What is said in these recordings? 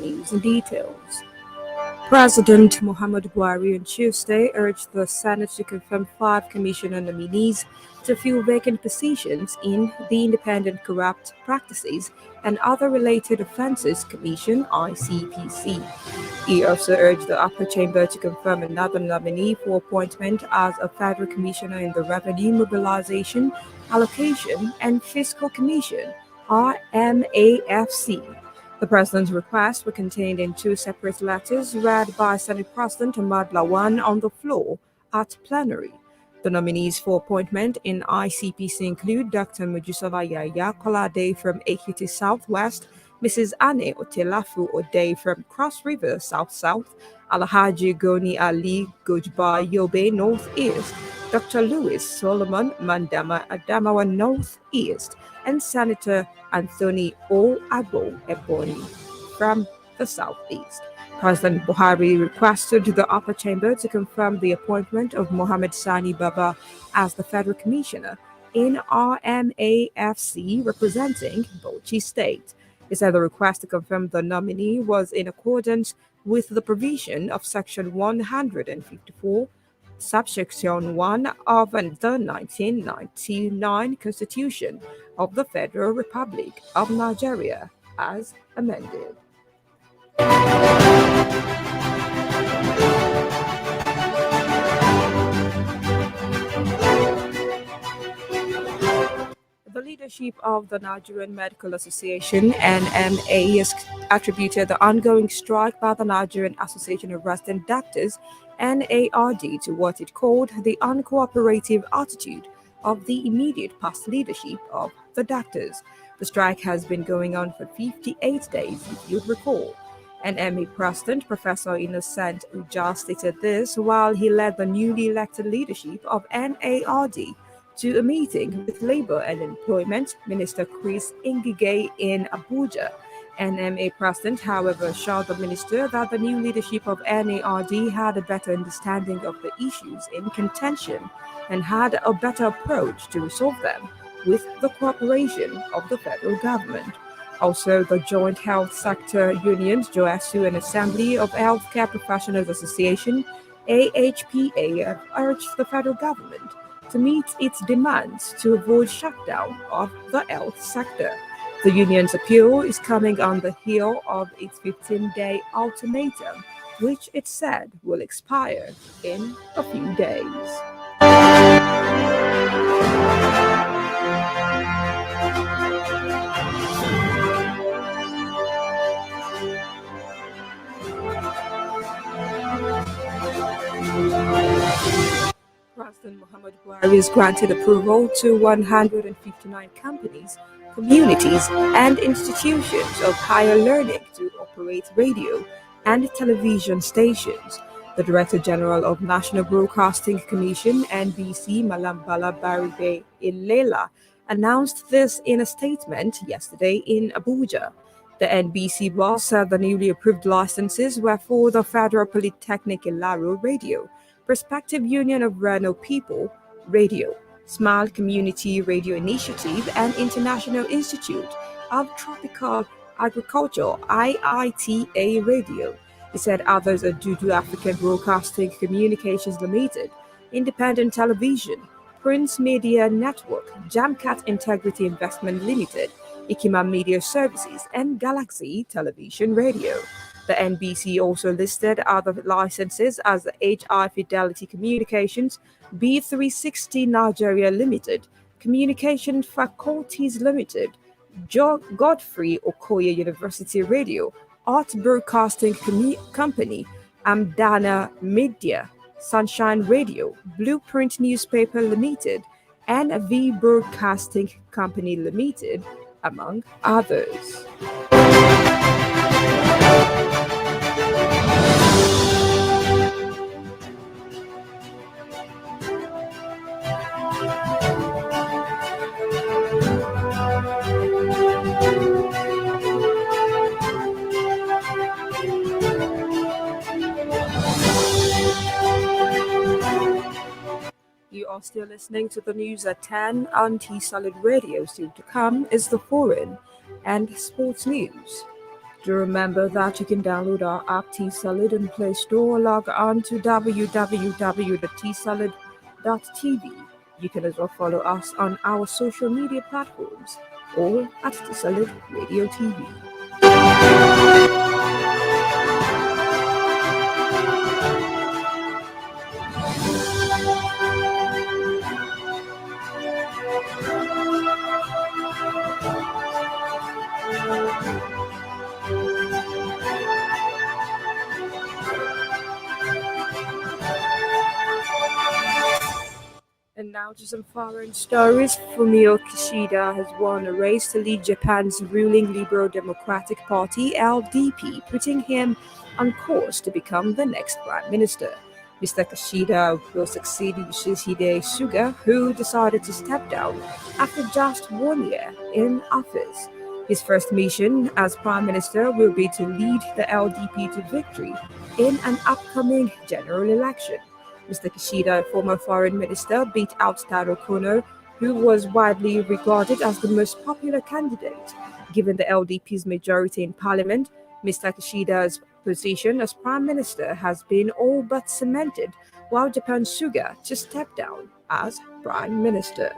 News and details. President Muhammadu Buhari on Tuesday urged the Senate to confirm five commissioner nominees to fill vacant positions in the Independent Corrupt Practices and Other Related Offences Commission (ICPC). He also urged the upper chamber to confirm another nominee for appointment as a federal commissioner in the Revenue Mobilization, Allocation and Fiscal Commission (RMAFC). The president's requests were contained in two separate letters read by Senate President Ahmad Lawan on the floor at plenary. The nominees for appointment in ICPC include Dr. Mojisola Yaya Kolade from Ekiti Southwest, Mrs. Anne Otelafu Ode from Cross River South South, Alhaji Goni Ali Gojba Yobe Northeast, Dr. Louis Solomon Mandama Adamawa Northeast, and Senator Anthony O. Abo Ebony from the Southeast. President Buhari requested the upper chamber to confirm the appointment of Mohammed Sani Baba as the federal commissioner in RMAFC representing Bauchi State. He said the request to confirm the nominee was in accordance with the provision of Section 154, Subsection 1 of the 1999 Constitution of the Federal Republic of Nigeria, as amended. The leadership of the Nigerian Medical Association (NMA) has attributed the ongoing strike by the Nigerian Association of Resident Doctors (NARD) to what it called the uncooperative attitude of the immediate past leadership of the doctors. The strike has been going on for 58 days, if you'd recall. NMA President Professor Innocent Uja stated this while he led the newly elected leadership of NARD to a meeting with Labour and Employment Minister Chris Ngige in Abuja. NMA President, however, assured the minister that the new leadership of NARD had a better understanding of the issues in contention and had a better approach to resolve them with the cooperation of the federal government. Also, the Joint Health Sector Unions, JOASU, and Assembly of Healthcare Professionals Association, AHPA, have urged the federal government to meet its demands to avoid shutdown of the health sector. The union's appeal is coming on the heel of its 15-day ultimatum, which it said will expire in a few days. President Muhammadu Buhari has granted approval to 159 companies, communities, and institutions of higher learning to operate radio and television stations. The Director General of National Broadcasting Commission (NBC), Malambala Baribe Ilela, announced this in a statement yesterday in Abuja. The NBC boss said the newly approved licenses were for the Federal Polytechnic Ilaro Radio, Prospective Union of Reno People Radio, Smile Community Radio Initiative, and International Institute of Tropical Agriculture (IITA) Radio. He said others are due to African Broadcasting Communications Limited, Independent Television, Prince Media Network, Jamcat Integrity Investment Limited, Ikima Media Services, and Galaxy Television Radio. The NBC also listed other licenses as HI Fidelity Communications, B360 Nigeria Limited, Communication Faculties Limited, Godfrey Okoye University Radio, Art Broadcasting Company, Amdana Media, Sunshine Radio, Blueprint Newspaper Limited, and V Broadcasting Company Limited, among others. You are still listening to the news at 10 on T-Solid Radio. Still to come is the foreign and sports news. Do remember that you can download our app T-Solid in Play Store or log on to www.tsolid.tv. You can as well follow us on our social media platforms or at T-Solid Radio TV. And now to some foreign stories. Fumio Kishida has won a race to lead Japan's ruling Liberal Democratic Party (LDP), putting him on course to become the next prime minister. Mr. Kishida will succeed Yoshihide Suga, who decided to step down after just 1 year in office. His first mission as prime minister will be to lead the LDP to victory in an upcoming general election. Mr. Kishida, a former foreign minister, beat out Taro Kono, who was widely regarded as the most popular candidate. Given the LDP's majority in parliament, Mr. Kishida's position as prime minister has been all but cemented, while Japan's Suga to step down as prime minister.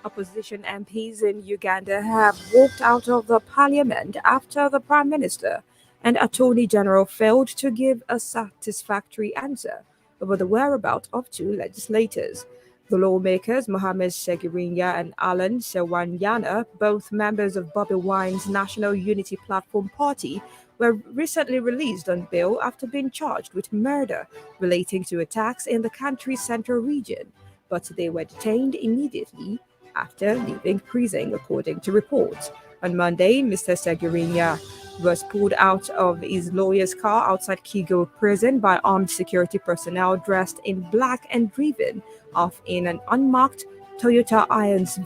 Opposition MPs in Uganda have walked out of the parliament after the Prime Minister and Attorney General failed to give a satisfactory answer over the whereabouts of two legislators. The lawmakers, Mohamed Segirinya and Alan Sewanyana, both members of Bobi Wine's National Unity Platform Party, were recently released on bail after being charged with murder relating to attacks in the country's central region, but they were detained immediately after leaving prison, according to reports. On Monday, Mr. Segirinya was pulled out of his lawyer's car outside Kigo prison by armed security personnel dressed in black and driven off in an unmarked Toyota Ions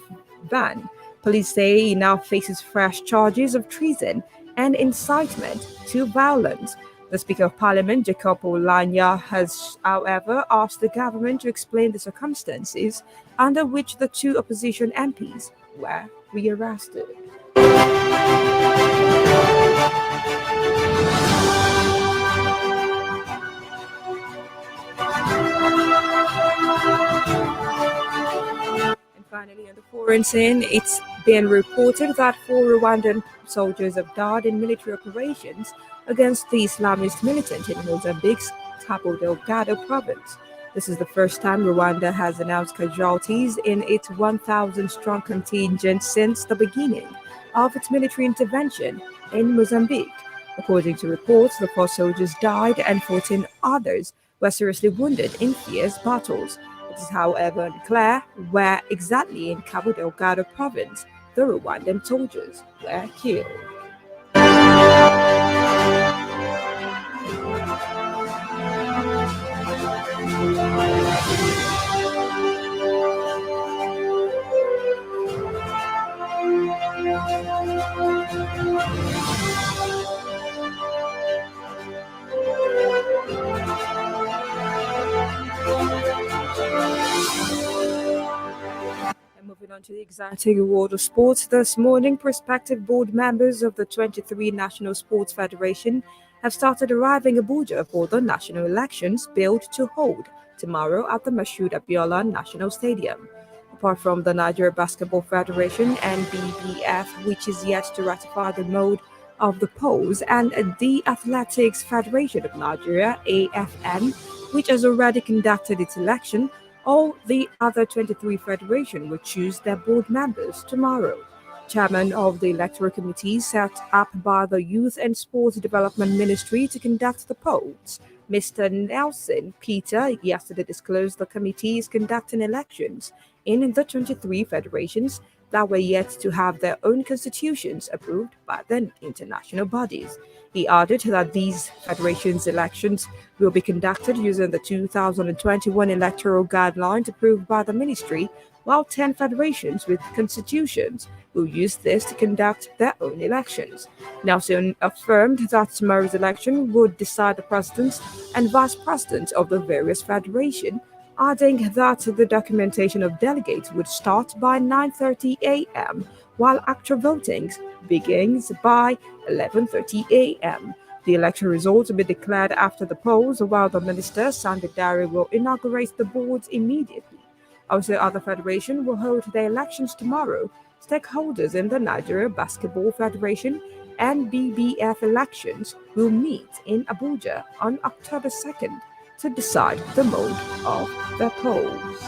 van. Police say he now faces fresh charges of treason and incitement to violence. The Speaker of Parliament, Jacob Oulanya, has, however, asked the government to explain the circumstances under which the two opposition MPs were rearrested. And finally, on the foreign scene, it's been reported that 4 Rwandan soldiers have died in military operations against the Islamist militant in Mozambique's Cabo Delgado province. This is the first time Rwanda has announced casualties in its 1,000-strong contingent since the beginning of its military intervention in Mozambique. According to reports, the 4 soldiers died and 14 others were seriously wounded in fierce battles. It is, however, unclear where exactly in Cabo Delgado province the Rwandan soldiers were killed. Moving on to the exciting world of sports, this morning, prospective board members of the 23 National Sports Federation have started arriving in Abuja for the national elections billed to hold tomorrow at the Mashood Abiola National Stadium. Apart from the Nigeria Basketball Federation, NBBF, which is yet to ratify the mode of the polls, and the Athletics Federation of Nigeria, AFN, which has already conducted its election, all the other 23 federations will choose their board members tomorrow. Chairman of the Electoral Committee set up by the Youth and Sports Development Ministry to conduct the polls, Mr. Nelson Peter, yesterday disclosed the committee is conducting elections in the 23 federations that were yet to have their own constitutions approved by the international bodies. He added that these federations' elections will be conducted using the 2021 electoral guidelines approved by the ministry, while 10 federations with constitutions will use this to conduct their own elections. Nelson affirmed that tomorrow's election would decide the presidents and vice presidents of the various federations, adding that the documentation of delegates would start by 9:30 a.m., while actual voting begins by 11:30 a.m. The election results will be declared after the polls, while the minister, Sandra Dare, will inaugurate the boards immediately. Also, other federations will hold their elections tomorrow. Stakeholders in the Nigeria Basketball Federation and BBF elections will meet in Abuja on October 2nd to decide the mode of the polls.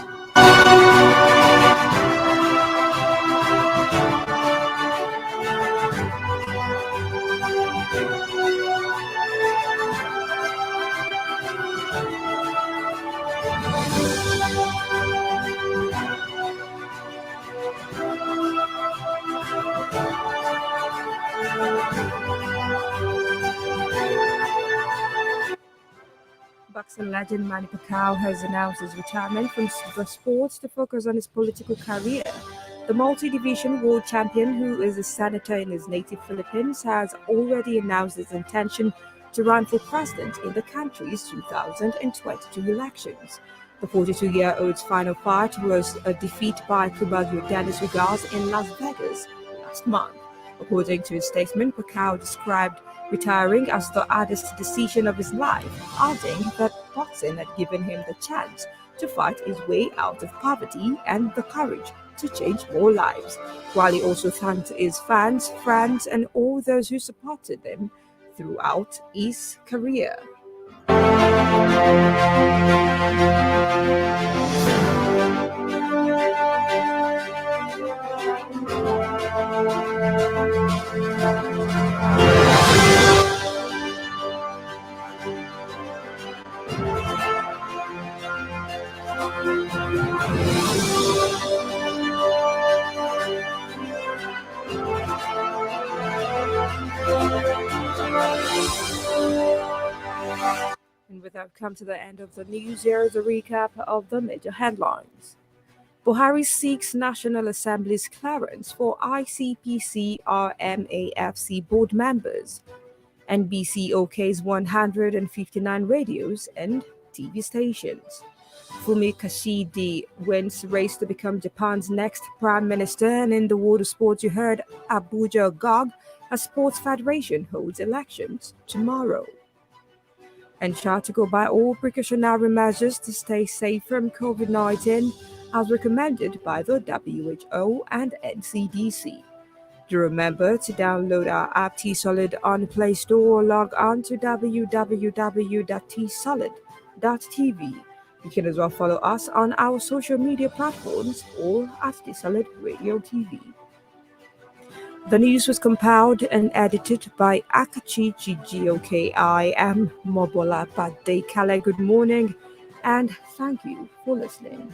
Boxing legend Manny Pacquiao has announced his retirement from the sport to focus on his political career. The multi-division world champion, who is a senator in his native Philippines, has already announced his intention to run for president in the country's 2022 elections. The 42-year-old's final fight was a defeat by Cuba's Dennis Ugas in Las Vegas last month. According to his statement, Pacquiao described retiring as the hardest decision of his life, adding that boxing had given him the chance to fight his way out of poverty and the courage to change more lives, while he also thanked his fans, friends, and all those who supported him throughout his career. And with that, we've come to the end of the news. Here is a recap of the major headlines. Buhari seeks National Assembly's clearance for ICPC RMAFC board members. NBC okays 159 radios and TV stations. Fumi Kashidi wins race to become Japan's next prime minister. And in the world of sports, you heard Abuja Gog, a sports federation, holds elections tomorrow. And try to go by all precautionary measures to stay safe from COVID-19 as recommended by the WHO and NCDC. Do remember to download our app T-Solid on Play Store or log on to www.tsolid.tv. You can as well follow us on our social media platforms or at T-Solid Radio TV. The news was compiled and edited by Akachi Chijioke. I am Mobola Pade Kale. Good morning and thank you for listening.